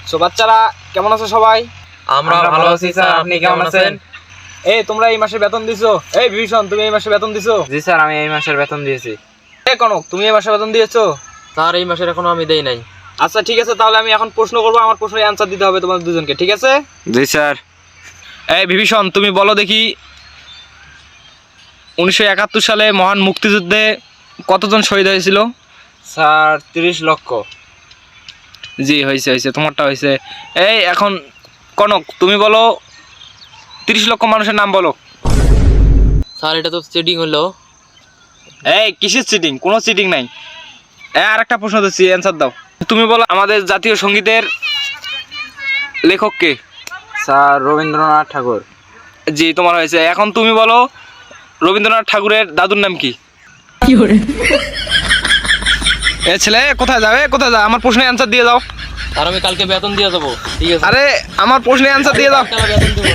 So বাচ্চারা কেমন আছো সবাই? আমরা ভালো আছি স্যার, আপনি কেমন আছেন? এই তোমরা এই মাসে বেতন দিছো? এই বিভীষণ, তুমি এই মাসে বেতন দিছো? জি স্যার, আমি এই মাসের বেতন দিয়েছি। এই কনক, তুমি এই মাসে বেতন দিয়েছো? স্যার এই মাসের এখনো আমি দেই নাই। আচ্ছা ঠিক আছে, তাহলে আমি এখন প্রশ্ন করবো, আমার প্রশ্নের অ্যান্সার দিতে হবে তোমাদের দুজনকে, ঠিক আছে? জি স্যার। এই বিভীষণ, তুমি বলো দেখি 1971 সালে মহান মুক্তিযুদ্ধে কতজন শহীদ হয়েছিল? স্যার 30 লক্ষ। জি হয়েছে, তোমারটা হয়েছে। এই এখন কনক, তুমি বলো 30 লক্ষ মানুষের নাম বলো। স্যার এটা তো চিটিং হলো। এই কিসের চিটিং? কোনো চিটিং নাই। আর একটা প্রশ্ন দিচ্ছি, অ্যান্সার দাও। তুমি বলো আমাদের জাতীয় সঙ্গীতের লেখক কে? স্যার রবীন্দ্রনাথ ঠাকুর। জি তোমার হয়েছে। এখন তুমি বলো রবীন্দ্রনাথ ঠাকুরের দাদুর নাম কি? এ ছেলে কোথায় যাবে, কোথায় যা, আমার প্রশ্নের অ্যান্সার দিয়ে দাও। আর আমি কালকে বেতন দিয়ে দেবো। ঠিক আছে। আরে আমার প্রশ্নের অ্যান্সার দিয়ে দাও। কালকে বেতন দেবো।